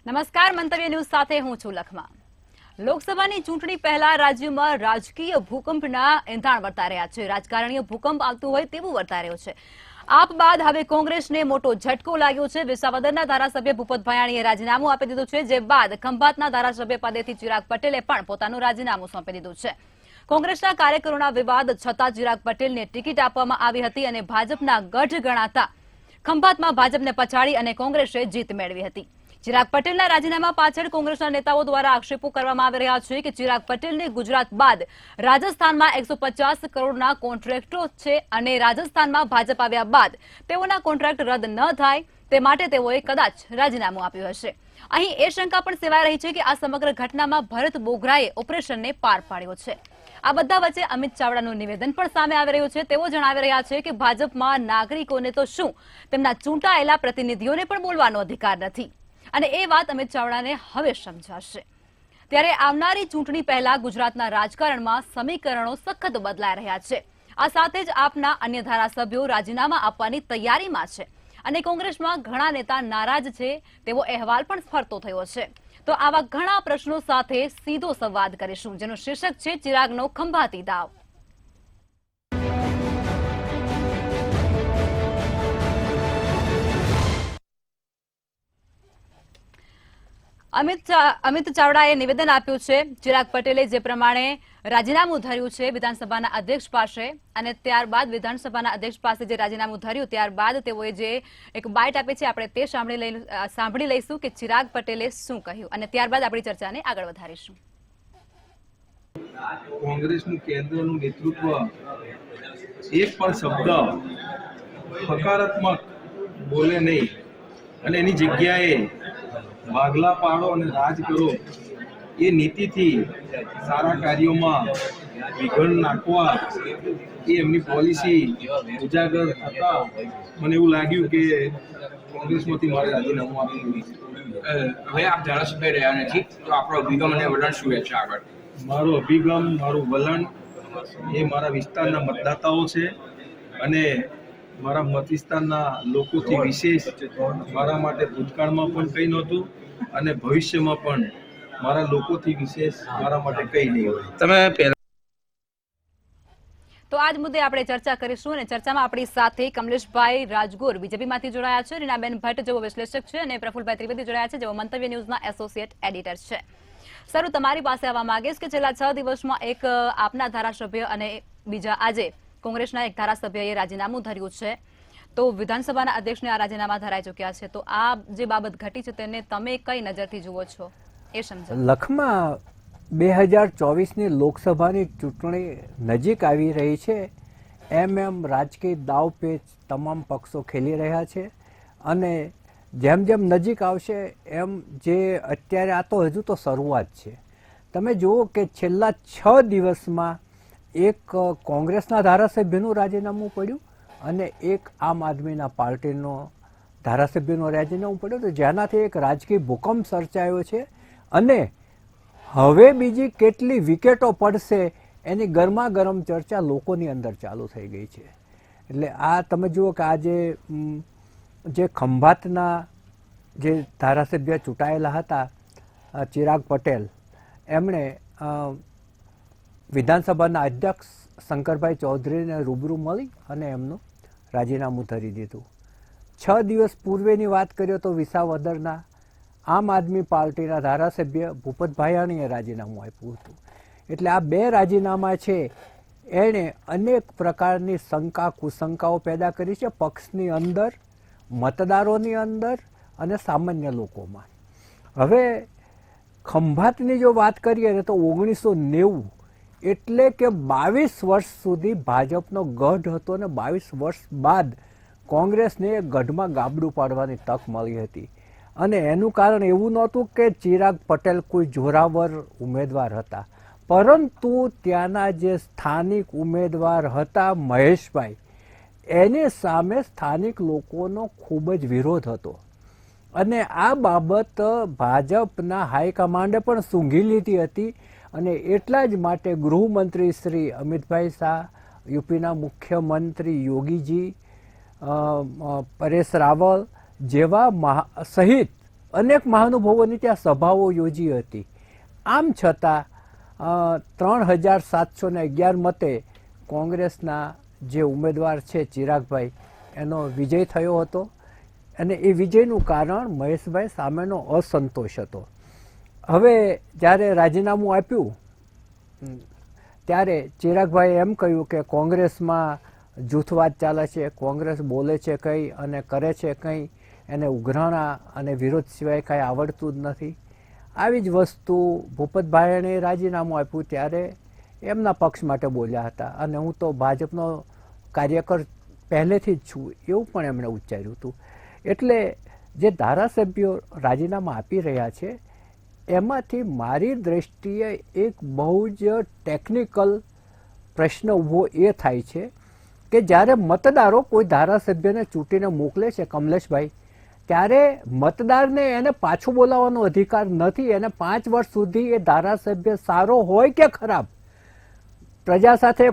નમસ્કાર, મંતવ્ય ન્યૂઝ સાથે હું છું લખમા। લોકસભાની ચૂંટણી પહેલા રાજ્યમાં રાજકીય ભૂકંપના એંધાણ વર્તા રહ્યા છે। રાજકારણીય ભૂકંપ આવતું હોય તેવું વર્તા રહ્યો છે। આપ બાદ હવે કોંગ્રેસને મોટો ઝટકો લાગ્યો છે। વિસાવદરના ધારાસભ્ય ભૂપત ભાયાણીએ રાજીનામું આપી દીધું છે, જે બાદ ખંભાતના ધારાસભ્ય પદેથી ચિરાગ પટેલે પણ પોતાનું રાજીનામું સોંપી દીધું છે। કોંગ્રેસના કાર્યકરોના વિવાદ છતાં ચિરાગ પટેલને ટિકિટ આપવામાં આવી હતી અને ભાજપના ગઢ ગણાતા ખંભાતમાં ભાજપને પછાડી અને કોંગ્રેસે જીત મેળવી હતી। ચિરાગ પટેલના રાજીનામા પાછળ કોંગ્રેસના નેતાઓ દ્વારા આક્ષેપો કરવામાં આવી રહ્યા છે કે ચિરાગ પટેલને ગુજરાત બાદ રાજસ્થાનમાં 150 કરોડના કોન્ટ્રાક્ટો છે અને રાજસ્થાનમાં ભાજપ આવ્યા બાદ તેઓના કોન્ટ્રાક્ટ રદ ન થાય તે માટે તેઓએ કદાચ રાજીનામું આપ્યું હશે। અહીં એ શંકા પણ સેવાઈ રહી છે કે આ સમગ્ર ઘટનામાં ભરત બોગરાએ ઓપરેશનને પાર પાડ્યો છે। આ બધા વચ્ચે અમિત ચાવડાનું નિવેદન પણ સામે આવી રહ્યું છે। તેઓ જણાવી રહ્યા છે કે ભાજપમાં નાગરિકોને તો શું, તેમના ચૂંટાયેલા પ્રતિનિધિઓને પણ બોલવાનો અધિકાર નથી અને એ વાત અમિત ચાવડાને હવે સમજાશે। ત્યારે આવનારી ચૂંટણી પહેલા ગુજરાતના રાજકારણમાં સમીકરણો સખત બદલાઈ રહ્યા છે। આ સાથે જ આપના અન્ય ધારાસભ્યો રાજીનામા આપવાની તૈયારીમાં છે અને કોંગ્રેસમાં ઘણા નેતા નારાજ છે તેવો અહેવાલ પણ ફરતો થયો છે। તો આવા ઘણા પ્રશ્નો સાથે સીધો સંવાદ કરીશું, જેનું શીર્ષક છે ચિરાગનો ખંભાતી દાવ। અમિત ચાવડાએ નિવેદન આપ્યું છે। ચિરાગ પટેલે જે પ્રમાણે રાજીનામું ધર્યું છે વિધાનસભાના અધ્યક્ષ પાસે અને ત્યારબાદ વિધાનસભાના અધ્યક્ષ પાસે જે રાજીનામું ધર્યું ત્યારબાદ તેઓએ જે એક બાઇટ આપી છે, આપણે તે સાંભળી લઈશું કે ચિરાગ પટેલે શું કહ્યું અને ત્યારબાદ આપણી ચર્ચાને આગળ વધારીશું। કોંગ્રેસનું કેન્દ્રનું નેતૃત્વ એક પણ શબ્દ હકારાત્મક બોલે નહીં અને એની જગ્યાએ ભાગલા પાડો અને રાજ કરો એ નીતિથી સારા કાર્યોમાં વિઘન નાખવા એ એમની પોલિસી ઉજાગર થતા મને એવું લાગ્યું કે કોંગ્રેસમાંથી મારે રાજીનામું આપી દીધું। હવે આપ ધારાસભ્ય રહ્યા નથી તો આપણો અભિગમ અને વલણ શું છે આગળ? મારો અભિગમ, મારું વલણ એ મારા વિસ્તારના મતદાતાઓ છે અને મારા મત વિસ્તારના લોકોથી વિશેષ મારા માટે ભૂતકાળમાં પણ કંઈ નહોતું અને ભવિષ્યમાં પણ મારા લોકોથી વિશેષ મારા માટે કંઈ નહીં હોય। તમે તો આજ મુદ્દે આપણે ચર્ચા કરીશું અને ચર્ચામાં આપણી સાથે કમલેશભાઈ રાજગોર બીજેપીમાંથી જોડાયા છે, રીનાબેન ભટ્ટ જેવો વિશ્લેષક છે અને પ્રફુલભાઈ ત્રિવેદી જોડાયા છે જેઓ મંતવ્ય ન્યૂઝના એસોસિએટ એડિટર છે। સર, તમારી પાસે આવવા માંગીશ કે છેલ્લા 6 દિવસમાં એક આપના ધારાસભ્ય અને બીજા આજે કોંગ્રેસના એક ધારાસભ્યએ રાજીનામું ધર્યું છે, તો વિધાનસભાના અધ્યક્ષને આ રાજીનામા ધરાઈ ચૂક્યા છે, તો આ જે બાબત ઘટી છે તેને તમે કઈ નજરથી જુઓ છો એ સમજાવો। લખમાં 2024ની લોકસભાની ચૂંટણી નજીક આવી રહી છે, એમ રાજકીય દાવપેચ તમામ પક્ષો ખેલી રહ્યા છે અને જેમ જેમ નજીક આવશે એમ જે અત્યારે આ તો હજુ તો શરૂઆત છે। તમે જુઓ કે છેલ્લા 6 દિવસમાં એક કોંગ્રેસના ધારાસભ્યનું રાજીનામું પડ્યું અને એક આમ આદમીના પાર્ટીનો ધારાસભ્યનું રાજીનામું પડ્યું, તો જેનાથી એક રાજકીય ભૂકંપ સર્જાયો છે અને હવે બીજી કેટલી વિકેટો પડશે એની ગરમા ગરમ ચર્ચા લોકોની અંદર ચાલુ થઈ ગઈ છે। એટલે આ તમે જુઓ કે આજે જે ખંભાતના જે ધારાસભ્ય ચૂંટાયેલા હતા ચિરાગ પટેલ, એમણે વિધાનસભાના અધ્યક્ષ શંકરભાઈ ચૌધરીને રૂબરૂ મળી અને એમનું રાજીનામું ધરી દીધું। 6 દિવસ પૂર્વેની વાત કરીએ તો વિસાવદરના આમ આદમી પાર્ટીના ધારાસભ્ય ભૂપત ભાયાણીએ રાજીનામું આપ્યું હતું। એટલે આ 2 રાજીનામા છે એણે અનેક પ્રકારની શંકા કુશંકાઓ પેદા કરી છે પક્ષની અંદર, મતદારોની અંદર અને સામાન્ય લોકોમાં। હવે ખંભાતની જો વાત કરીએ તો 1990 એટલે કે 22 વર્ષ સુધી ભાજપનો ગઢ હતો અને 22 વર્ષ બાદ કોંગ્રેસને ગઢમાં ગાબડું પાડવાની તક મળી હતી અને એનું કારણ એવું નહોતું કે ચિરાગ પટેલ કોઈ જોરાવર ઉમેદવાર હતા, પરંતુ ત્યાંના જે સ્થાનિક ઉમેદવાર હતા મહેશભાઈ, એની સામે સ્થાનિક લોકોનો ખૂબ જ વિરોધ હતો અને આ બાબત ભાજપના હાઈકમાન્ડે પણ સૂંઘી લીધી હતી અને એટલા જ માટે ગૃહમંત્રી શ્રી અમિતભાઈ શાહ, યુપીના મુખ્યમંત્રી યોગીજી, પરેશ રાવલ જેવા સહિત અનેક મહાનુભાવોની ત્યાં સભાઓ યોજી હતી. આમ છતાં 3711 મતે કોંગ્રેસના જે ઉમેદવાર છે ચિરાગભાઈ એનો વિજય થયો હતો અને એ વિજયનું કારણ મહેશભાઈ સામેનો અસંતોષ હતો. હવે જ્યારે રાજીનામું આપ્યું ત્યારે ચિરાગભાઈએ એમ કહ્યું કે કોંગ્રેસમાં જૂથવાદ ચાલે છે, કોંગ્રેસ બોલે છે કંઈ અને કરે છે કંઈ, એને ઉઘરાણા અને વિરોધ સિવાય કાંઈ આવડતું જ નથી. આવી જ વસ્તુ ભૂપતભાઈએ રાજીનામું આપ્યું ત્યારે એમના પક્ષ માટે બોલ્યા હતા અને હું તો ભાજપનો કાર્યકર પહેલેથી જ છું એવું પણ એમણે ઉચ્ચાર્યું હતું. એટલે જે ધારાસભ્યો રાજીનામા આપી રહ્યા છે એમાંથી મારી દ્રષ્ટિએ એક બહુ જ ટેકનિકલ પ્રશ્ન ઊભો એ થાય છે કે જ્યારે મતદારો કોઈ ધારાસભ્યને ચૂંટીને મોકલે છે કમલેશભાઈ, ત્યારે મતદારને એને પાછું બોલાવવાનો અધિકાર નથી. એને 5 વર્ષ સુધી એ ધારાસભ્ય સારો હોય કે ખરાબ, પ્રજા સાથે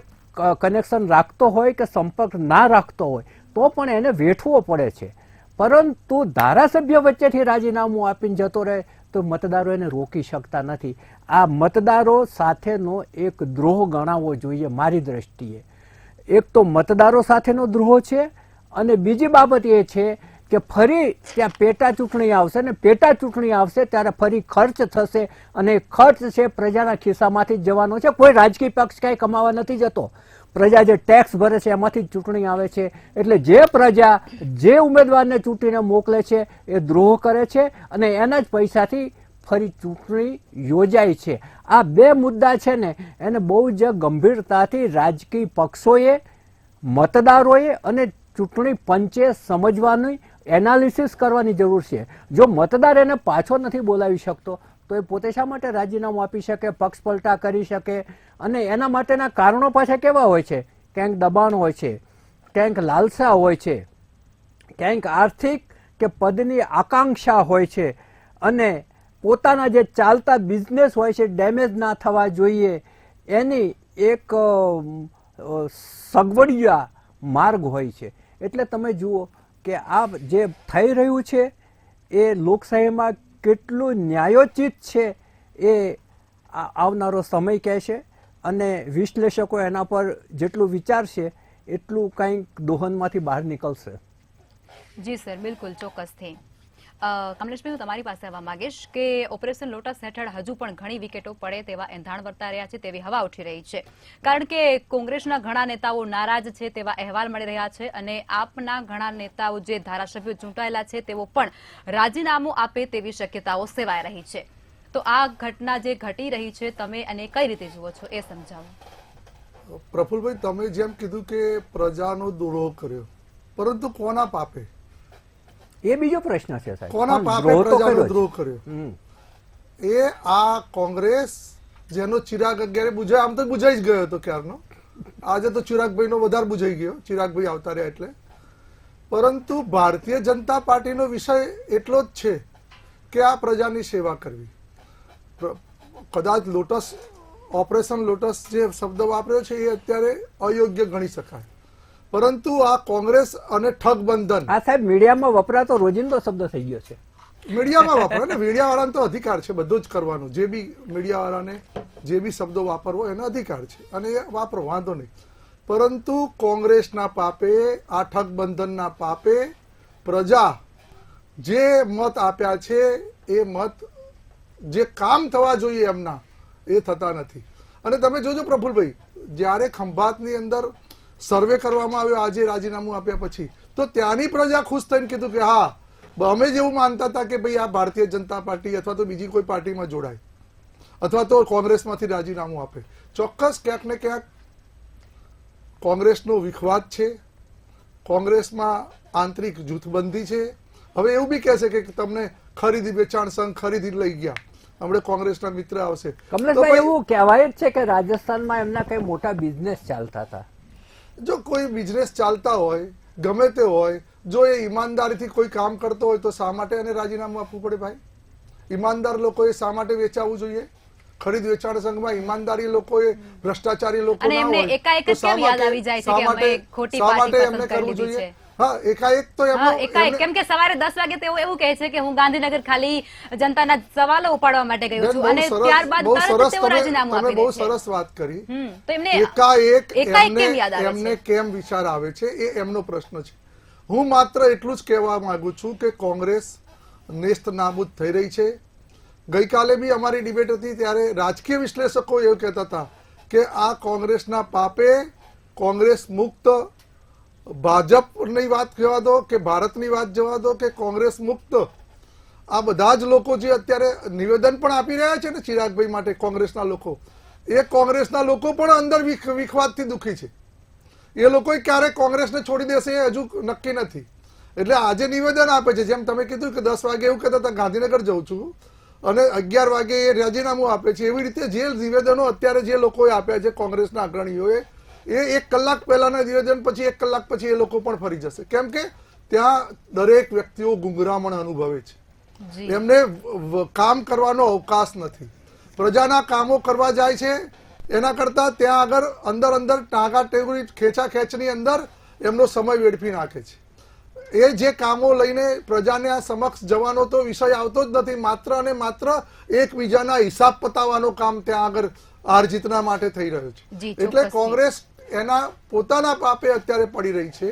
કનેક્શન રાખતો હોય કે સંપર્ક ના રાખતો હોય તો પણ એને વેઠવો પડે છે. પરંતુ ધારાસભ્ય વચ્ચેથી રાજીનામું આપીને જતો રહે તો મતદારો એને રોકી શકતા નથી. આ મતદારો સાથેનો એક દ્રોહ ગણાવવો જોઈએ મારી દ્રષ્ટિએ. એક તો મતદારો સાથેનો દ્રોહ છે અને બીજી બાબત એ છે કે ફરી ત્યાં પેટા ચૂંટણી આવશે ને પેટા ચૂંટણી આવશે ત્યારે ફરી ખર્ચ થશે અને ખર્ચ છે પ્રજાના ખિસ્સામાંથી જ જવાનો છે. કોઈ રાજકીય પક્ષ કાંઈ કમાવા નથી જતો. પ્રજા જે ટેક્સ ભરે છે એમાંથી જ ચૂંટણી આવે છે. એટલે જે પ્રજા જે ઉમેદવારને ચૂંટીને મોકલે છે એ દ્રોહ કરે છે અને એના જ પૈસાથી ફરી ચૂંટણી યોજાય છે. આ બે મુદ્દા છે ને એને બહુ જ ગંભીરતાથી રાજકીય પક્ષોએ, મતદારોએ અને ચૂંટણી પંચે સમજવાની, એનાલિસિસ કરવાની જરૂર છે. જો મતદાર એને પાછો નથી બોલાવી શકતો તો એ પોતે શા માટે રાજીનામું આપી શકે, પક્ષ પલટા કરી શકે? અને એના માટેના કારણો પાછા કેવા હોય છે? ક્યાંક દબાણ હોય છે, ક્યાંક લાલસા હોય છે, ક્યાંક આર્થિક કે પદની આકાંક્ષા હોય છે અને પોતાના જે ચાલતા બિઝનેસ હોય છે ડેમેજ ના થવા જોઈએ એની એક સગવડિયા માર્ગ હોય છે. એટલે તમે જુઓ કે આ જે થઈ રહ્યું છે એ લોકશાહીમાં કેટલું ન્યાયોચિત છે એ આવનારો સમય કહેશે અને વિશ્લેષકો એના પર જેટલું વિચારશે એટલું કંઈક દોહનમાંથી બહાર નીકળશે. જી સર, બિલકુલ ચોક્કસથી. કમલેશભાઈ, હું તમારી પાસે આવવા માંગીશ કે ઓપરેશન લોટસ હેઠળ હજુ પણ ઘણી વિકેટો પડે તેવા એંધાણ વર્તા રહ્યા છે, તેવી હવા ઉઠી રહી છે. કારણ કે કોંગ્રેસના ઘણા નેતાઓ નારાજ છે તેવા અહેવાલ મળી રહ્યા છે અને આપના ઘણા નેતાઓ જે ધારાસભ્યો ચૂંટાયેલા છે તેઓ પણ રાજીનામું આપે તેવી શક્યતાઓ સેવાઈ રહી છે. તો આ ઘટના જે ઘટી રહી છે તમે અને કઈ રીતે જુઓ છો એ સમજાવો. પ્રફુલભાઈ, તમે જેમ કીધું કે પ્રજાનો દ્રોહ કર્યો, પરંતુ કોના પાપે? એ બીજો પ્રશ્ન છે સાહેબ. કોના પાપે પ્રજાનો દ્રોહ કર્યો? એ આ કોંગ્રેસ જેનો ચિરાગ અગિયારે બુઝાય, આમ તો બુઝાઈ જ ગયો હતો ક્યારનો. આજે તો ચિરાગભાઈ નો વધારે બુઝાઈ ગયો, ચિરાગભાઈ આવતા રહ્યા એટલે. પરંતુ ભારતીય જનતા પાર્ટીનો વિષય એટલો જ છે કે આ પ્રજાની સેવા કરવી. કદાચ લોટસ, ઓપરેશન લોટસ જે શબ્દ વાપર્યો છે એ અત્યારે અયોગ્ય ગણી શકાય, પરંતુ આ કોંગ્રેસ અને ઠગબંધન આ સાહેબ મીડિયામાં વપરાતો રોજિંદો શબ્દ થઈ ગયો છે. મીડિયામાં વાપરે ને, મીડિયાવાળાને તો અધિકાર છે બધું જ કરવાનું. જે બી મીડિયાવાળાને જે બી શબ્દો વાપરવો એનો અધિકાર છે અને એ વાપરો, વાંધો નહીં. પરંતુ કોંગ્રેસના પાપે, આ ઠગબંધનના પાપે પ્રજા જે મત આપ્યા છે એ મત જે કામ થવા જોઈએ એમના એ થતા નથી. અને તમે જોજો પ્રફુલભાઈ, જ્યારે ખંભાતની અંદર સર્વે કરવામાં આવ્યો આજે રાજીનામું આપ્યા પછી, તો ત્યાંની પ્રજા ખુશ થઈને કીધું કે હા, અમે જેવું માનતા હતા કે ભાઈ આ ભારતીય જનતા પાર્ટી અથવા તો બીજી કોઈ પાર્ટીમાં જોડાય અથવા તો કોંગ્રેસમાંથી રાજીનામું આપે. ચોક્કસ ક્યાંક ને ક્યાંક કોંગ્રેસનો વિખવાદ છે, કોંગ્રેસમાં આંતરિક જૂથબંધી છે. હવે એવું બી કહેશે કે તમને ખરીદી વેચાણ સંઘ ખરીદી લઈ ગયા, હમણાં કોંગ્રેસના મિત્ર આવશે. કમલેશભાઈ, એવું કહેવાય જ છે કે રાજસ્થાનમાં એમના કઈ મોટા બિઝનેસ ચાલતા હતા. જો કોઈ બિઝનેસ ચાલતા હોય, ગમે તે હોય, જો એ ઈમાનદારીથી કોઈ કામ કરતો હોય તો શા માટે એને રાજીનામું આપવું પડે ભાઈ? ઈમાનદાર લોકોએ શા માટે વેચાવવું જોઈએ? ખરીદ વેચાણ સંઘમાં ઈમાનદારી લોકોએ, ભ્રષ્ટાચારી લોકો ના હોય તો શા માટે એમને કરવું જોઈએ? હા, એકાએક તો હા, એમનો એકાએક કેમ કે સવારે 10 વાગે તેઓ એવું કહે છે કે હું ગાંધીનગર ખાલી જનતાના સવાલો ઉપાડવા માટે ગયો છું અને ત્યારબાદ બહુ તરત સરસ તેઓ રાજીનામું તમે આપી બહુ દે છે. સરસ વાત કરી. તો એમને એકાએક એકાએક કેમ યાદ આવે એમને છે? કેમ વિચાર આવે છે એ એમનો પ્રશ્ન છે. હું માત્ર એટલું જ કહેવા માંગુ છું કે કોંગ્રેસ નેસ્ત નાબૂદ થઈ રહી છે. ગઈકાલે બી અમારી ડિબેટ હતી ત્યારે રાજકીય વિશ્લેષકો એવું કહેતા હતા કે આ કોંગ્રેસના પાપે કોંગ્રેસ મુક્ત ભાજપની વાત કહેવા દો કે ભારતની વાત જવા દો કે કોંગ્રેસ મુક્ત આ બધા જ લોકો જે અત્યારે નિવેદન પણ આપી રહ્યા છે ને ચિરાગભાઈ માટે કોંગ્રેસના લોકો, એ કોંગ્રેસના લોકો પણ અંદર વિખવાદથી દુઃખી છે. એ લોકો ક્યારે કોંગ્રેસને છોડી દેશે એ હજુ નક્કી નથી. એટલે આજે નિવેદન આપે છે, જેમ તમે કીધું કે 10 વાગે એવું કહેતા હતા ગાંધીનગર જઉં છું અને 11 વાગે એ રાજીનામું આપે છે, એવી રીતે જે નિવેદનો અત્યારે જે લોકોએ આપ્યા છે કોંગ્રેસના અગ્રણીઓએ, એ 1 કલાક પહેલાના નિવેદન પછી 1 કલાક પછી એ લોકો પણ ફરી જશે. કેમ કે ત્યાં દરેક વ્યક્તિઓ ગુંગરામણ અનુભવે છે. એમને કામ કરવાનો અવકાશ નથી. પ્રજાના કામો કરવા જાય છે એના કરતા ત્યાં આગળ અંદર ટાંગા ટેગરી ખેંચાખેંચની અંદર એમનો સમય વેડફી નાખે છે. એ જે કામો લઈને પ્રજાને આ સમક્ષ જવાનો તો વિષય આવતો જ નથી. માત્ર અને માત્ર એકબીજાના હિસાબ પતાવવાનું કામ ત્યાં આગળ હાર જીતના માટે થઈ રહ્યું છે. એટલે કોંગ્રેસ એના પોતાના પાપે અત્યારે પડી રહી છે.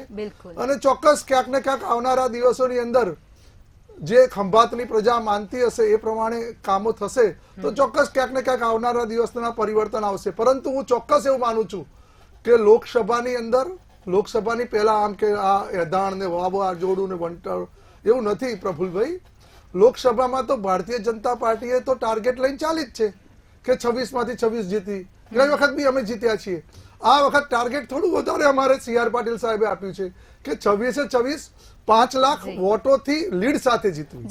અને ચોક્કસ ક્યાંક ને ક્યાંક આવનારા દિવસોની અંદર જે ખંભાતની પ્રજા માનતી હશે એ પ્રમાણે કામો થશે તો ચોક્કસ ક્યાંક ને ક્યાંક આવનારા દિવસના પરિવર્તન આવશે. પરંતુ હું ચોક્કસ એવું માનું છું કે લોકસભાની અંદર, લોકસભાની પહેલા આમ કે આ એધાણ ને વાવા જોડું ને વંટળ એવું નથી પ્રફુલભાઈ. લોકસભામાં તો ભારતીય જનતા પાર્ટીએ તો ટાર્ગેટ લઈને ચાલી જ છે કે 26 માંથી 26 જીતી. ગઈ વખત બી અમે જીત્યા છીએ. આ વખત ટાર્ગેટ થોડું વધારે અમારે CR પાટીલ સાહેબે આપ્યું છે કે 26 5 લાખ વોટોથી લીડ સાથે જીતવું.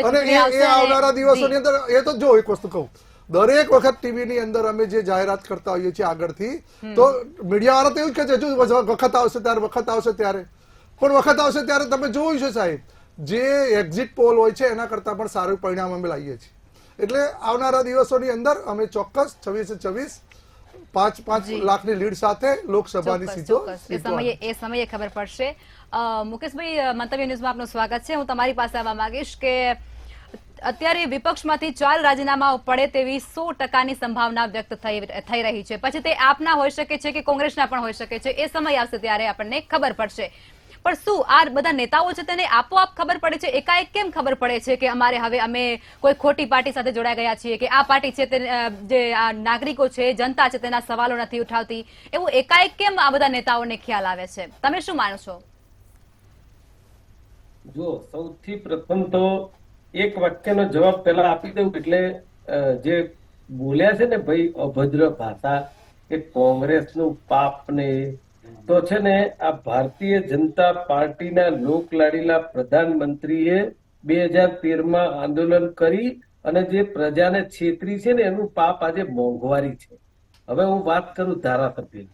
અને એ આવનારા દિવસોની અંદર એ તો જો એક વસ્તુ કહું, દરેક વખત ટીવીની અંદર અમે જે જાહેરાત કરતા હોઈએ છીએ આગળથી, તો મીડિયાવાળા તો એવું જ કહે છે હજુ વખત આવશે ત્યારે પણ વખત આવશે ત્યારે તમે જોયું છે સાહેબ, જે એક્ઝિટ પોલ હોય છે એના કરતા પણ સારું પરિણામ અમે લાવીએ છીએ. એટલે આવનારા દિવસોની અંદર અમે ચોક્કસ 26 5 લાખની લીડ સાથે લોકસભાની સીટો એ સમયે ખબર પડશે. મુકેશભાઈ, મંતવ્ય ન્યૂઝમાં આપનું સ્વાગત છે. હું તમારી પાસે આવવા માંગીશ કે અત્યારે વિપક્ષમાંથી 4 રાજીનામાઓ પડે તેવી 100% સંભાવના વ્યક્ત થઈ રહી છે. પછી તે આપના હોઈ શકે છે કે કોંગ્રેસના પણ હોઈ શકે છે. એ સમય આવશે ત્યારે આપણને ખબર પડશે. પણ શું આ બધા નેતાઓ છે તેને આપોઆપ ખબર પડે છે? એકાએક કેમ ખબર પડે છે કે અમારે હવે અમે કોઈ ખોટી પાર્ટી સાથે જોડાઈ ગયા છીએ કે આ પાર્ટી છે તે જે આ નાગરિકો છે, જનતા છે, તેના સવાલો નથી ઉઠાવતી? એવું એકાએક કેમ આ બધા નેતાઓને ખ્યાલ આવે છે? તમે શું માનો છો? જો સૌથી પ્રથમ તો એક વાક્યનો જવાબ પહેલા આપી દઉં. એટલે જે બોલ્યા છે ને ભાઈ અભદ્ર ભાષા કે કોંગ્રેસનું પાપ ને, તો છે ને આ ભારતીય જનતા પાર્ટીના લોકલાડીલા પ્રધાનમંત્રીએ 2013માં આંદોલન કરી અને જે પ્રજાને છેતરી છે ને એનું પાપ આજે મોંઘવારી છે. હવે હું વાત કરું ધારાસભ્ય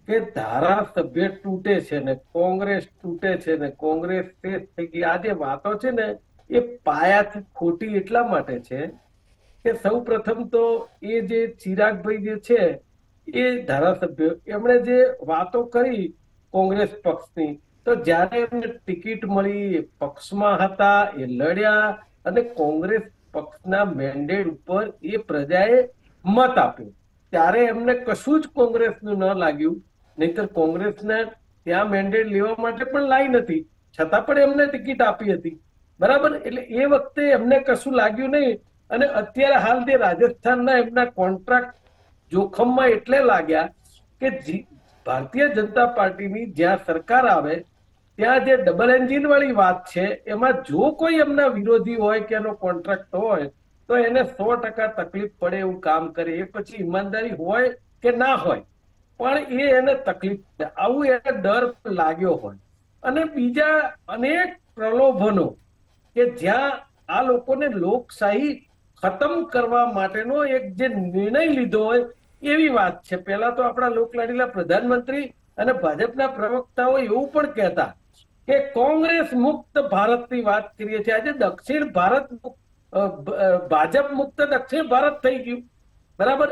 કે ધારાસભ્ય તૂટે છે ને કોંગ્રેસ તૂટે છે ને કોંગ્રેસ શેષ થઈ ગઈ. આ જે વાતો છે ને એ પાયાથી ખોટી એટલા માટે છે કે સૌ પ્રથમ તો એ જે ચિરાગભાઈ જે છે એ ધારાસભ્ય, એમણે જે વાતો કરી કોંગ્રેસ પક્ષની, તો જયારે એમને ટિકિટ મળી, પક્ષમાં હતા, એ લડ્યા અને કોંગ્રેસ પક્ષના મેન્ડેટ ઉપર એ પ્રજાએ મત આપ્યો, ત્યારે એમને કશું જ કોંગ્રેસનું ન લાગ્યું. નહીતર કોંગ્રેસને ત્યાં મેન્ડેટ લેવા માટે પણ લાઈ નથી, છતાં પણ એમને ટિકિટ આપી હતી. બરાબર? એટલે એ વખતે એમને કશું લાગ્યું નહીં. અને અત્યારે હાલ જે રાજસ્થાનના એમના કોન્ટ્રાક્ટ જોખમમાં એટલે લાગ્યા કે ભારતીય જનતા પાર્ટીની જ્યાં સરકાર આવે ત્યાં જે ડબલ એન્જિન વાળી વાત છે એમાં જો કોઈ એમના વિરોધી હોય કે એનો કોન્ટ્રાક્ટ હોય તો એને 100% તકલીફ પડે એવું કામ કરે. એ પછી ઈમાનદારી હોય કે ના હોય પણ એને તકલીફ પડે, આવું એને ડર લાગ્યો હોય. અને બીજા અનેક પ્રલોભનો કે જ્યાં આ લોકોને લોકશાહી ખતમ કરવા માટેનો એક જે નિર્ણય લીધો હોય એવી વાત છે. પહેલા તો આપણા લોકલાડીલા પ્રધાનમંત્રી અને ભાજપના પ્રવક્તાઓ એવું પણ કહેતા કે કોંગ્રેસ મુક્ત ભારતની વાત કરીએ છીએ. આજે દક્ષિણ ભારત ભાજપ મુક્ત દક્ષિણ ભારત થઈ ગયું. બરાબર?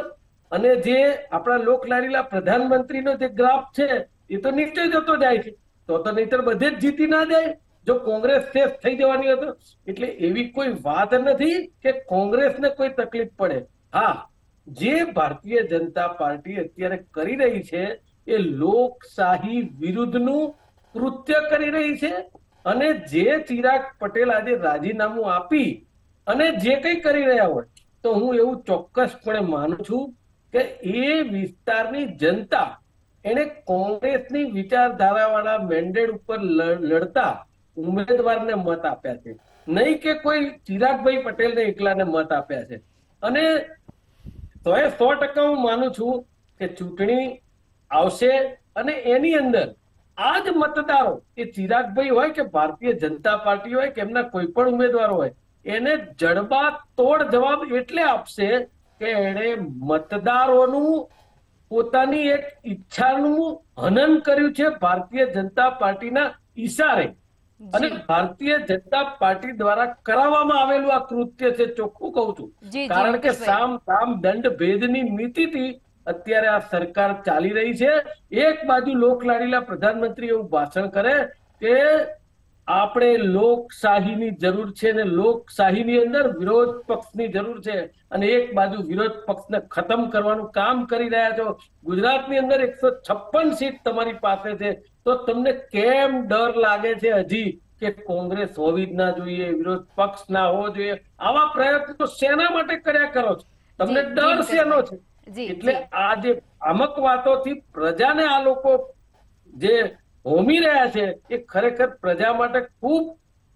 અને જે આપણા લોકલાડીલા પ્રધાનમંત્રીનો જે ગ્રાફ છે એ તો નીચે જતો જાય છે. તો નહીતર બધે જ જીતી ના જાય જો કોંગ્રેસ શેષ થઈ જવાની હતો. એટલે એવી કોઈ વાત નથી કે કોંગ્રેસને કોઈ તકલીફ પડે. હા, જે ભારતીય જનતા પાર્ટી અત્યારે કરી રહી છે એ લોકશાહી વિરુદ્ધનું કૃત્ય કરી રહી છે. અને જે ચિરાગ પટેલ આજે રાજીનામું આપી અને જે કંઈ કરી રહ્યા હોય, તો હું એવું ચોક્કસપણે માનું છું કે એ વિસ્તારની જનતા એને કોંગ્રેસની વિચારધારાવાળા મેન્ડેટ ઉપર લડતા ઉમેદવારને મત આપ્યા છે, નહીં કે કોઈ ચિરાગભાઈ પટેલને એકલાને મત આપ્યા છે. અને 100% હું માનું છું કે ચૂંટણી આવશે અને એની અંદર આ જ મતદારો, એ ચિરાગભાઈ હોય કે ભારતીય જનતા પાર્ટી હોય કે એમના કોઈ પણ ઉમેદવાર હોય, એને જડબા તોડ જવાબ એટલે આપશે કે એને મતદારોનું પોતાની એક ઈચ્છાનું હનન કર્યું છે ભારતીય જનતા પાર્ટીના ઈશારે. અને ભારતીય જનતા પાર્ટી દ્વારા કરાવવામાં આવેલું આ કૃત્ય છે, ચોખ્ખું કહું છું. કારણ કે સામ દામ દંડ ભેદની નીતિથી અત્યારે આ સરકાર ચાલી રહી છે. એક બાજુ લોકલાડીલા પ્રધાનમંત્રી એવું ભાષણ કરે કે આપણે લોકશાહીની જરૂર છે અને લોકશાહીની અંદર વિરોધ પક્ષની જરૂર છે, અને એક બાજુ વિરોધ પક્ષને ખતમ કરવાનું કામ કરી રહ્યા છો. ગુજરાતની અંદર 156 સીટ તમારી પાસે છે, તો તમને કેમ ડર લાગે છે હજી કે કોંગ્રેસ હોવી જ ના જોઈએ, વિરોધ પક્ષ ના હોવો જોઈએ? આવા પ્રયત્નો શેના માટે કર્યા કરો છો? તમને ડર શેનો છે? એટલે આ જે ભ્રામક વાતોથી પ્રજાને આ લોકો જે હોમી રહ્યા છે એ ખરેખર પ્રજા માટે ખૂબ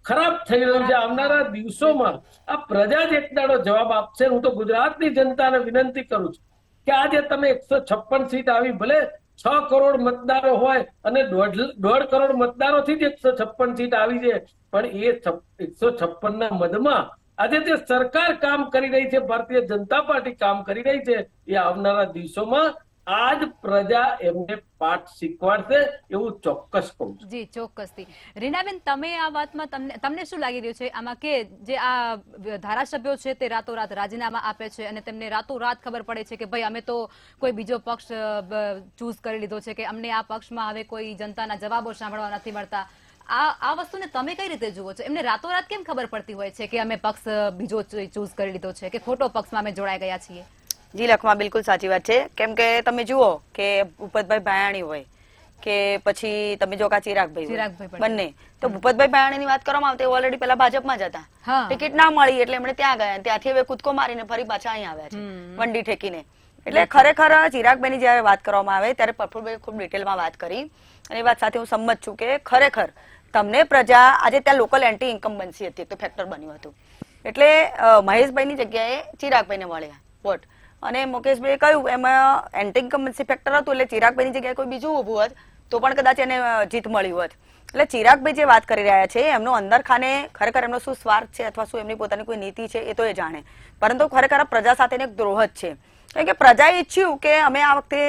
ખરાબ થઈ રહ્યું છે. આવનારા દિવસોમાં આ પ્રજા જ એક દાડો જવાબ આપશે. હું તો ગુજરાતની જનતાને વિનંતી કરું છું કે આજે તમે 156 સીટ આવી, ભલે 6 કરોડ મતદારો હોય અને 1.5 કરોડ મતદારોથી જ 156 સીટ આવી છે, પણ એ 156 ના મધમાં આજે જે સરકાર કામ કરી રહી છે, ભારતીય જનતા પાર્ટી કામ કરી રહી છે, એ આવનારા દિવસોમાં આજ પ્રજા એમને પાઠ શીખવાડશે એવું ચોક્કસ કહું છું. જી, ચોક્કસથી. રીનાબેન, તમે આ વાતમાં તમને શું લાગી રહ્યું છે આમાં કે જે આ ધારાસભ્યો છે તે રાતોરાત રાજીનામા આપે છે અને તેમને રાતોરાત ખબર પડે છે કે ભાઈ અમે તો કોઈ બીજો પક્ષ ચૂઝ કરી લીધો છે, કે અમને આ પક્ષમાં હવે કોઈ જનતાના જવાબો સાંભળવા નથી મળતા, આ વસ્તુને તમે કઈ રીતે જુઓ છો? એમને રાતોરાત કેમ ખબર પડતી હોય છે કે અમે પક્ષ બીજો ચૂઝ કરી લીધો છે કે ખોટો પક્ષમાં અમે જોડાઈ ગયા છીએ? જી લખમા, બિલકુલ સાચી વાત છે. કેમ કે તમે જુઓ કે ભૂપતભાઈ ભાયાણી હોય કે પછી તમે જો ચિરાગભાઈ હોય, બંને તો ભૂપતભાઈ ભાયાણીની વાત કરવામાં આવતી ઓલરેડી પેલા ભાજપમાં જ હતા, ટિકિટ ના મળી એટલે એમણે ત્યાં ગયા, ત્યાંથી હવે કૂદકો મારીને ફરી પાછા અહીં આવ્યા છે વંડી ઠેકીને. એટલે ખરેખર ચિરાગભાઈની જયારે વાત કરવામાં આવે ત્યારે પ્રફુલભાઈ ખૂબ ડિટેલમાં વાત કરી, અને એ વાત સાથે હું સંમત છું કે ખરેખર તમને પ્રજા આજે ત્યાં લોકલ એન્ટી ઇન્કમ્બન્સી હતી, તો ફેક્ટર બન્યું હતું. એટલે મહેશભાઈની જગ્યાએ ચિરાગભાઈને મળ્યા વોટ, અને મુકેશભાઈએ કહ્યું એમાં એન્ટી ઇન્કમ્બન્સી ફેક્ટર હતું, એટલે ચિરાગભાઈની જગ્યાએ કોઈ બીજું ઊભું હોત તો પણ કદાચ એને જીત મળી હોત. એટલે ચિરાગભાઈ જે વાત કરી રહ્યા છે એમનો અંદર ખાને ખરેખર એમનો શું સ્વાર્થ છે અથવા શું એમની પોતાની કોઈ નીતિ છે એ તો એ જાણે, પરંતુ ખરેખર પ્રજા સાથેનો એક દ્રોહ જ છે. કારણ કે પ્રજાએ ઈચ્છ્યું કે અમે આ વખતે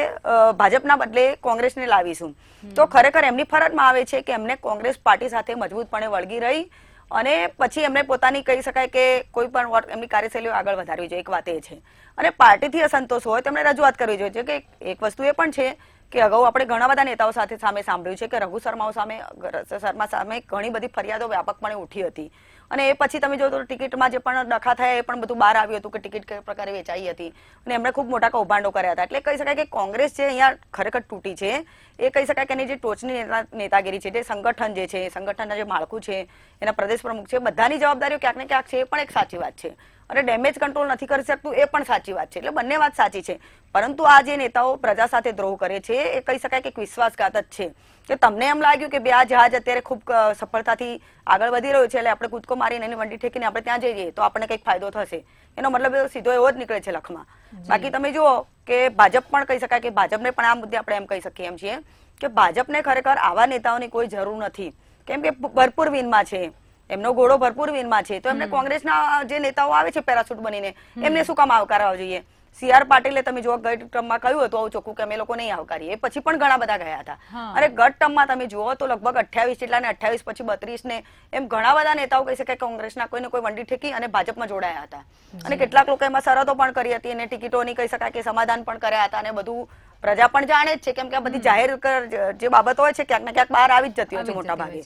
ભાજપના બદલે કોંગ્રેસને લાવીશું, તો ખરેખર એમની ફરજમાં આવે છે કે એમને કોંગ્રેસ પાર્ટી સાથે મજબૂતપણે વળગી રહી અને પછી એમને પોતાની કહી શકાય કે કોઈ પણ એમની કાર્યશૈલીઓ આગળ વધારવી જોઈએ. એક વાત એ છે. અને પાર્ટીથી અસંતોષ હોય તેમણે રજૂઆત કરવી જોઈએ. કે એક વસ્તુ એ પણ છે કે અગાઉ આપણે ઘણા બધા નેતાઓ સામે સાંભળ્યું છે કે રઘુ શર્મા સામે ઘણી બધી ફરિયાદો વ્યાપકપણે ઉઠી હતી, અને એ પછી તમે જો તો ટિકિટમાં જે પણ ડખા થયા એ પણ બધું બહાર આવ્યું હતું કે ટિકિટ કઈ પ્રકારે વેચાઈ હતી, અને એમણે ખૂબ મોટા કૌભાંડો કર્યા હતા. એટલે કહી શકાય કે કોંગ્રેસ જે અહીંયા ખરેખર તૂટી છે એ કહી શકાય કે એની જે ટોચની નેતાગીરી છે, જે સંગઠન જે છે, સંગઠનના જે માળખું છે, એના પ્રદેશ પ્રમુખ છે, બધાની જવાબદારીઓ ક્યાંક ને ક્યાંક છે, એ પણ એક સાચી વાત છે. અને ડેમેજ કંટ્રોલ નથી કરી શકતું એ પણ સાચી વાત છે. એટલે બંને વાત સાચી છે, પરંતુ આ જે નેતાઓ પ્રજા સાથે દ્રોહ કરે છે એ કહી શકાય કે વિશ્વાસઘાત જ છે. કે તમને એમ લાગ્યું કે બે આ જહાજ અત્યારે ખૂબ સફળતાથી આગળ વધી રહ્યું છે એટલે આપણે કૂદકો મારીને એની વંડી ઠેકીને આપણે ત્યાં જઈએ તો આપણને કંઈક ફાયદો થશે, એનો મતલબ સીધો એવો જ નીકળે છે લખમાં. બાકી તમે જુઓ કે ભાજપ પણ કહી શકાય કે ભાજપને પણ આ મુદ્દે આપણે એમ કહી શકીએ એમ છીએ કે ભાજપને ખરેખર આવા નેતાઓની કોઈ જરૂર નથી, કેમ કે ભરપૂર વિનમાં છે, એમનો ઘોડો ભરપૂર વિનમાં છે, તો એમને કોંગ્રેસના જે નેતાઓ આવે છે પેરાશૂટ બનીને એમને શું કામ આવકારવા જોઈએ? CR પાટીલે તમે જુઓ ગત ટર્મમાં કહ્યું હતું આવું ચોખ્ખું કે અમે લોકો નહીં આવકારીએ, પછી પણ ઘણા બધા ગયા હતા. અને ગત ટર્મમાં તમે જુઓ તો લગભગ 28 જેટલા ને 28 પછી 32 ને એમ ઘણા બધા નેતાઓ કહી શકાય કોંગ્રેસના કોઈને કોઈ વંડી ઠેકી અને ભાજપમાં જોડાયા હતા, અને કેટલાક લોકો એમાં શરતો પણ કરી હતી અને ટિકિટોની કહી શકાય કે સમાધાન પણ કર્યા હતા અને બધું પ્રજા પણ જાણે જ છે, કેમ કે આ બધી જાહેર જે બાબતો હોય છે ક્યાંક ને ક્યાંક બહાર આવી જ જતી હોય છે મોટા ભાગે.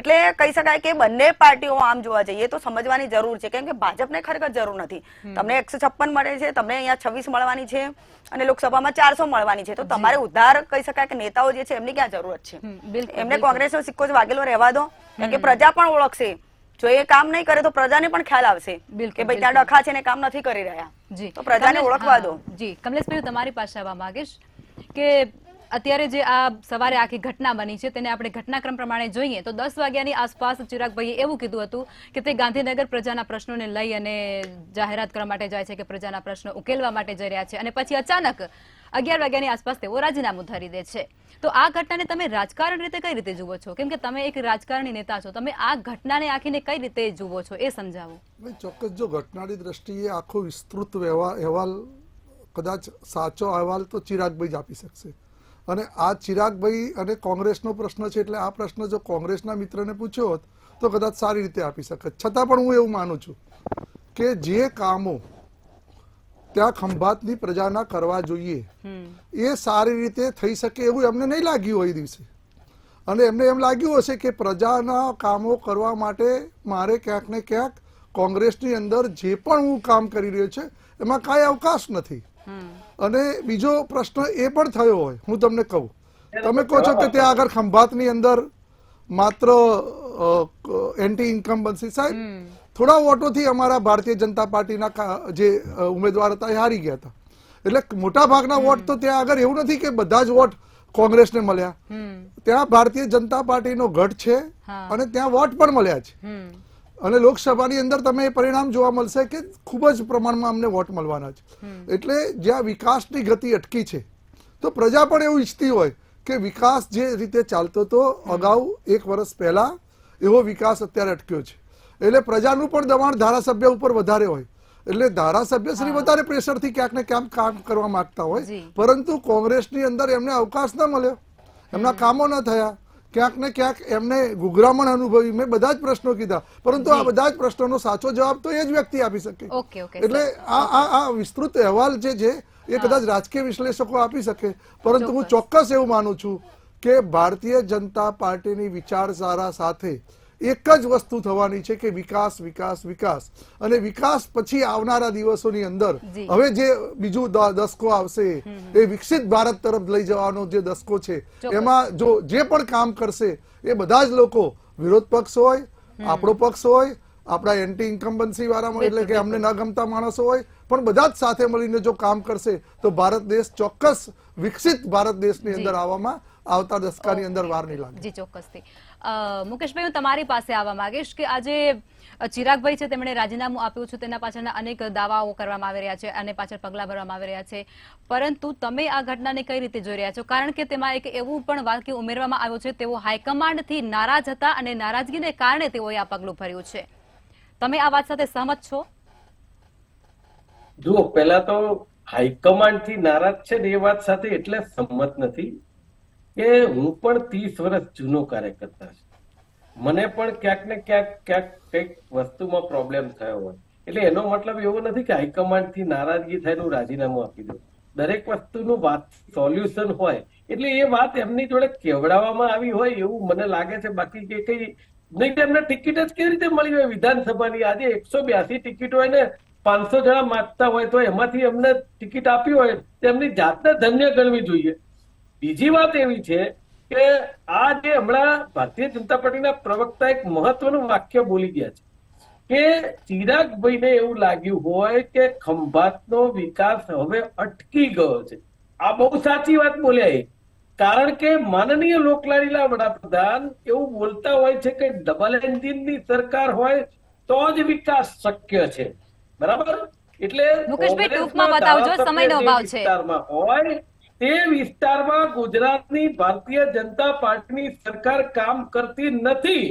એટલે કહી શકાય કે બંને પાર્ટીઓ આમ જોવા જઈએ તો સમજવાની જરૂર છે, કેમ કે ભાજપને ખરેખર જરૂર નથી. તમને 156 મળે છે, તમને અહીંયા 26 મળવાની છે અને લોકસભામાં 400 મળવાની છે, તો તમારે ઉધાર કહી શકાય કે નેતાઓ જે છે એમની ક્યાં જરૂરત છે? એમને કોંગ્રેસનો સિક્કો જ વાગેલો રહેવા દો, કેમ કે પ્રજા પણ ઓળખશે. જો એ કામ નહીં કરે તો પ્રજાને પણ ખ્યાલ આવશે કે ભાઈ ત્યાં ડખા છે ને કામ નથી કરી રહ્યા, તો પ્રજાને ઓળખવા દો. જી કમલેશભાઈ, તમારી પાસે આવવા માંગીશ કે અત્યારે જે આ સવારે આખી ઘટના બની છે તેને આપણે ઘટનાક્રમ પ્રમાણે જોઈએ તો 10 વાગ્યાની આસપાસ ચિરાગભાઈએ એવું કીધું હતું કે તે ગાંધીનગર પ્રજાના પ્રશ્નોને લઈ અને જાહેરાત કરવા માટે જાય છે કે પ્રજાના પ્રશ્નો ઉકેલવા માટે જઈ રહ્યા છે, અને પછી અચાનક 11 વાગ્યાની આસપાસ તેઓ રાજીનામું ધરી દે છે. તો આ ઘટનાને તમે રાજકારણ રીતે કઈ રીતે જુઓ છો? કેમ કે તમે એક રાજકારણી નેતા છો, તમે આ ઘટનાને આખીને કઈ રીતે જુઓ છો એ સમજાવો. ચોક્કસ, જો ઘટનાની દ્રષ્ટિએ આખો વિસ્તૃત અહેવાલ, કદાચ સાચો અહેવાલ તો ચિરાગભાઈ જ આપી શકશે. અને આ ચિરાગભાઈ અને કોંગ્રેસનો પ્રશ્ન છે, એટલે આ પ્રશ્ન જો કોંગ્રેસના મિત્રને પૂછ્યો હોત તો કદાચ સારી રીતે આપી શકે. છતાં પણ હું એવું માનું છું કે જે કામો ત્યાં ખંભાતની પ્રજાના કરવા જોઈએ એ સારી રીતે થઈ શકે એવું એમને નહીં લાગ્યું હોય દિવસે, અને એમને એમ લાગ્યું હશે કે પ્રજાના કામો કરવા માટે મારે ક્યાંક ને ક્યાંક કોંગ્રેસની અંદર જે પણ હું કામ કરી રહ્યો છે એમાં કાંઈ અવકાશ નથી. અને બીજો પ્રશ્ન એ પણ થયો હોય, હું તમને કહું, તમે કહો છો કે ત્યાં આગળ ખંભાતની અંદર માત્ર એન્ટી ઇન્કમ્બન્સી, સાહેબ થોડા વોટોથી અમારા ભારતીય જનતા પાર્ટીના જે ઉમેદવાર હતા એ હારી ગયા હતા. એટલે મોટા ભાગના વોટ તો ત્યાં આગળ એવું નથી કે બધા જ વોટ કોંગ્રેસને મળ્યા, ત્યાં ભારતીય જનતા પાર્ટીનો ગઢ છે અને ત્યાં વોટ પણ મળ્યા છે. અને લોકસભાની અંદર તમે એ પરિણામ જોવા મળશે કે ખૂબ જ પ્રમાણમાં અમને વોટ મળવાના છે. એટલે જ્યાં વિકાસની ગતિ અટકી છે તો પ્રજા પણ એવું ઈચ્છતી હોય કે વિકાસ જે રીતે ચાલતો હતો અગાઉ 1 વર્ષ પહેલા એવો વિકાસ અત્યારે અટક્યો છે. એટલે પ્રજાનું પણ દબાણ ધારાસભ્ય ઉપર વધારે હોય, એટલે ધારાસભ્ય શ્રી વધારે પ્રેશરથી ક્યાંક ને ક્યાંક કામ કરવા માંગતા હોય, પરંતુ કોંગ્રેસની અંદર એમને અવકાશ ન મળ્યો, એમના કામો ન થયા, ક્યાંક ને ક્યાંક એમને ગુગરામણ અનુભવી. મેં બધા જ પ્રશ્નો કીધા, પરંતુ આ બધા જ પ્રશ્નોનો સાચો જવાબ તો એ જ વ્યક્તિ આપી શકે. એટલે આ વિસ્તૃત અહેવાલ જે છે એ કદાચ રાજકીય વિશ્લેષકો આપી શકે, પરંતુ હું ચોક્કસ એવું માનું છું કે ભારતીય જનતા પાર્ટીની વિચારધારા સાથે એક જ વસ્તુ થવાની છે કે વિકાસ, વિકાસ, વિકાસ. અને વિકાસ પછી આવનારા દિવસોની અંદર હવે જે બીજું દસકો આવશે એ વિકસિત ભારત તરફ લઈ જવાનો જે દસકો છે એમાં જો જે પણ કામ કરશે એ બધા જ લોકો, વિરોધ પક્ષ હોય, આપણો પક્ષ હોય, આપણા એન્ટી ઇન્કમ્બન્સી વાળા એટલે કે અમને ન ગમતા માણસો હોય, પણ બધા જ સાથે મળીને જો કામ કરશે તો ભારત દેશ ચોક્કસ વિકસિત ભારત દેશની અંદર આવવામાં આવતા દસકાની અંદર વાર નહીં લાગે. જી ચોક્કસથી. મુકેશભાઈ, હું તમારી પાસે આવવા માંગીશ કે આજે ચિરાગભાઈ છે તેમણે રાજીનામું આપ્યું છે, તેના પાછળના અનેક દાવાઓ કરવામાં આવી રહ્યા છે અને પાછળ પગલાં ભરવામાં આવી રહ્યા છે, પરંતુ તમે આ ઘટનાને કઈ રીતે જોઈ રહ્યા છો? કારણ કે તેમાં એક એવું પણ વાક્ય ઉમેરવામાં આવ્યું છે તેઓ હાઈકમાન્ડથી નારાજ હતા અને નારાજગીને કારણે તેઓએ આ પગલું ભર્યું છે. તમે આ વાત સાથે સહમત છો? જુઓ, પહેલા તો હાઈકમાન્ડથી નારાજ છે ને એ વાત સાથે એટલે સંમત નથી કે હું પણ 30 વર્ષ જૂનો કાર્યકર્તા છું, મને પણ ક્યાંક ને ક્યાંક કંઈક વસ્તુમાં પ્રોબ્લેમ થયો હોય, એટલે એનો મતલબ એવો નથી કે હાઈકમાન્ડથી નારાજગી થાય હું રાજીનામું આપી દઉં. દરેક વસ્તુનું વાત સોલ્યુશન હોય, એટલે એ વાત એમની જોડે કેવડાવવામાં આવી હોય એવું મને લાગે છે. બાકી કે કઈ નહીં, એમને ટિકિટ જ કેવી રીતે મળી હોય વિધાનસભાની? આજે 182 ટિકિટ હોય ને 500 જણા માંગતા હોય તો એમાંથી એમને ટિકિટ આપી હોય તો એમની જાતને ધન્ય ગણવી જોઈએ. બીજી વાત એવી છે કે આ જે હમણાં ભારતીય જનતા પાર્ટીના પ્રવક્તા એક મહત્વનું વાક્ય બોલી ગયા છે કે ચિરાગભાઈને એવું લાગ્યું હોય કે ખંભાતનો વિકાસ હવે અટકી ગયો છે. આ બહુ સાચી વાત બોલ્યા, કારણ કે માનનીય લોકલાડીલા વડાપ્રધાન એવું બોલતા હોય છે કે ડબલ એન્જિનની સરકાર હોય તો જ વિકાસ શક્ય છે, બરાબર? એટલે મુકેશભાઈ ટૂંકમાં બતાવજો, સમયનો અભાવ છે. હોય તે વિસ્તારમાં ગુજરાતની ભારતીય જનતા પાર્ટીની સરકાર કામ કરતી નથી,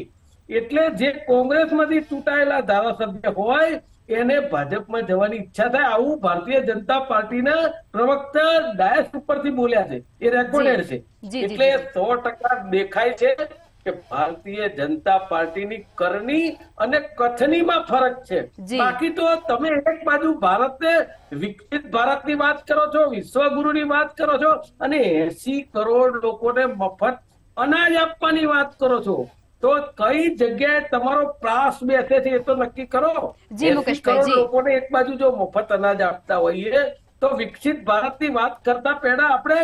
એટલે જે કોંગ્રેસમાંથી ચૂંટાયેલા ધારાસભ્ય હોય એને ભાજપમાં જવાની ઈચ્છા થાય, આવું ભારતીય જનતા પાર્ટીના પ્રવક્તા ડાયસ ઉપરથી બોલ્યા છે, એ રેકોર્ડેડ છે. એટલે 100% દેખાય છે કે ભારતીય જનતા પાર્ટીની કરણી અને કથનીમાં ફરક છે. જી. બાકી તો તમે એક બાજુ ભારતને વિકસિત ભારતની વાત કરો છો, વિશ્વગુરુની વાત કરો છો અને 80 કરોડ લોકોને મફત અનાજ આપવાની વાત કરો છો, તો કઈ જગ્યાએ તમારો પ્રાસ બેસે છે એ તો નક્કી કરો. જી, 80 મુકેશભાઈ, કરોડ જી. લોકોને એક બાજુ જો મફત અનાજ આપતા હોઈએ તો વિકસિત ભારતની વાત કરતા પહેલા આપણે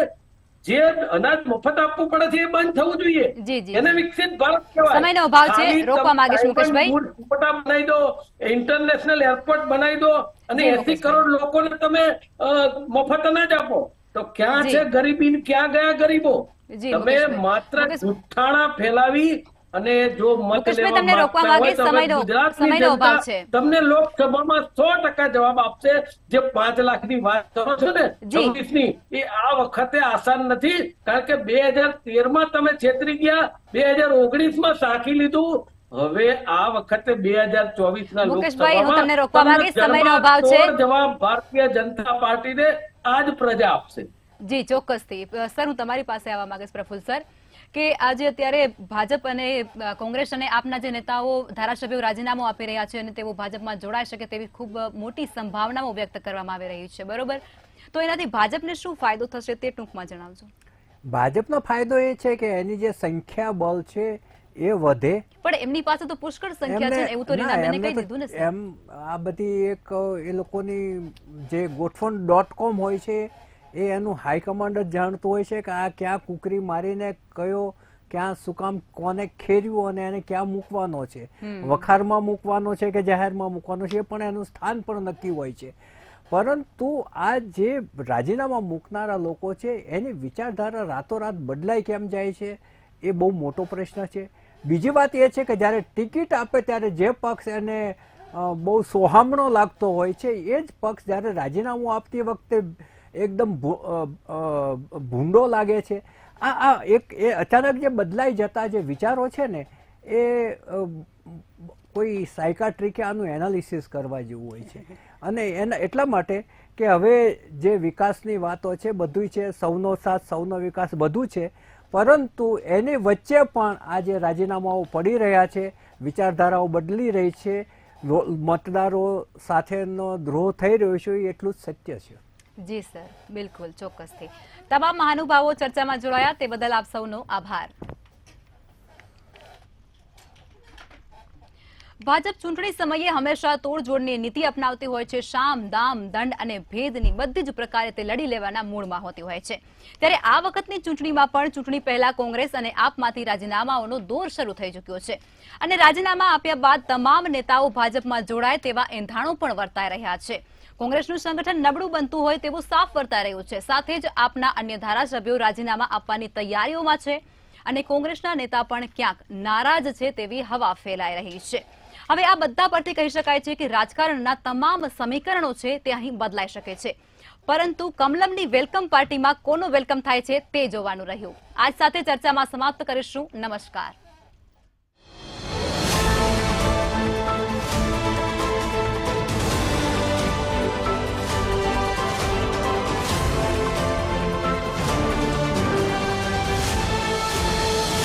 જે અનાજ મફત આપવું પડે છે એ બંધ થવું જોઈએ. જી, જી, એને જી. વિકસિત ભારત કહેવાય. સમયનો અભાવ છે. ખાલી રોકવા તમે માંગીશ મુકેશભાઈ. diamond good કોટા બનાવી દો, ઇન્ટરનેશનલ એરપોર્ટ બનાવી દો અને જી, 80 મુકેશભાઈ. કરોડ લોકોને તમે મફત અનાજ આપો તો ક્યાં જી. છે ગરીબી ને ક્યાં ગયા ગરીબો? જી, તમે મુકેશભાઈ. માત્ર મુકેશ- જુઠ્ઠાણા ફેલાવી અને જો મત મુકેશભાઈ, લેવા તમને રોકવા માંગતા હોય માંગીશ. તો હવે સમયનો ગુજરાતની અભાવ જનતા છે. તમને લોકસભામાં 100% જવાબ આપશે. જે 5 લાખની વાત કરો છો ને જી. 26ની, એ આ વખતે આસાન નથી. કારણ કે 2013માં તમે છેતરી ગયા, 2019માં સાખી લીધું. હવે આ વખતે 2024ના મુકેશભાઈ, હું તમને રોકવા માંગીશ. સમયનો અભાવ છે. જવાબ ભારતીય જનતા પાર્ટીને આજ પ્રજા આપશે. જી, ચોક્કસથી. સર, હું તમારી પાસે આવવા માંગીશ પ્રફુલ્લ સર, કે આજે અત્યારે ભાજપ અને કોંગ્રેસ અને આપના જે નેતાઓ ધારાસભ્યો રાજીનામું આપી રહ્યા છે અને તેઓ ભાજપમાં જોડાઈ શકે તેવી ખૂબ મોટી સંભાવનાઓ વ્યક્ત કરવામાં આવી રહી છે, બરોબર? તો એનાથી ભાજપને શું ફાયદો થશે તે ટૂંકમાં જણાવજો. ભાજપનો ફાયદો એ છે કે એની જે સંખ્યા બળ છે એ વધે. પણ એમની પાસે તો પુષ્કળ સંખ્યા છે, એવું તો રીનાબેને કહી દીધું ને સર. એમ આ બધી એક એ લોકોની જે ગોઠવણ.com હોય છે એ એનું હાઈકમાન્ડ જ જાણતું હોય છે કે આ ક્યાં કુકરી મારીને કયો ક્યાં શું કામ કોને ખેર્યું અને એને ક્યાં મૂકવાનો છે, વખારમાં મૂકવાનો છે કે જાહેરમાં મૂકવાનો છે, એ પણ એનું સ્થાન પણ નક્કી હોય છે. પરંતુ આ જે રાજીનામા મૂકનારા લોકો છે એની વિચારધારા રાતોરાત બદલાઈ કેમ જાય છે એ બહુ મોટો પ્રશ્ન છે. બીજી વાત એ છે કે જ્યારે ટિકિટ આપે ત્યારે જે પક્ષ એને બહુ સોહામણો લાગતો હોય છે એ જ પક્ષ જ્યારે રાજીનામું આપતી વખતે એકદમ ભૂંડો લાગે છે. આ એક એ અચાનક જે બદલાઈ જતા જે વિચારો છે ને એ કોઈ સાયકાટ્રિકે આનું એનાલિસિસ કરવા જેવું હોય છે. અને એના એટલા માટે કે હવે જે વિકાસની વાતો છે બધું છે, સૌનો સાથ સૌનો વિકાસ બધું છે, પરંતુ એની વચ્ચે પણ આ જે રાજીનામાઓ પડી રહ્યા છે, વિચારધારાઓ બદલી રહી છે, મતદારો સાથેનો દ્રોહ થઈ રહ્યો છે, એ એટલું જ સત્ય છે. જી સર, બિલકુલ, ચોક્કસથી. તમામ મહાનુભાવો ચર્ચામાં જોડાયા તે બદલ આપ સૌનો આભાર. ભાજપ ચૂંટણી સમયે હંમેશા તોડજોડની નીતિ અપનાવતી હોય છે. શામ, દામ, દંડ અને ભેદની બધી જ પ્રકારે તે લડી લેવાના મૂડમાં હોતી હોય છે. ત્યારે આ વખતની ચૂંટણીમાં પણ ચૂંટણી પહેલા કોંગ્રેસ અને આપમાંથી રાજીનામાઓનો દોર શરૂ થઈ ચૂક્યો છે અને રાજીનામા આપ્યા બાદ તમામ નેતાઓ ભાજપમાં જોડાય તેવા એંધાણો પણ વર્તાઈ રહ્યા છે. કોંગ્રેસનું સંગઠન નબળું બનતું હોય તેવું સાફ વર્તાઈ રહ્યું છે. સાથે જ આપના અન્ય ધારાસભ્યો રાજીનામા આપવાની તૈયારીઓમાં છે અને કોંગ્રેસના નેતા પણ ક્યાંક નારાજ છે તેવી હવા ફેલાઈ રહી છે. હવે આ બધા પરથી કહી શકાય છે કે રાજકારણના તમામ સમીકરણો છે તે અહીં બદલાઈ શકે છે, પરંતુ કમલમની વેલકમ પાર્ટીમાં કોનો વેલકમ થાય છે તે જોવાનું રહ્યું. આજ સાથે ચર્ચામાં સમાપ્ત કરીશું. નમસ્કાર.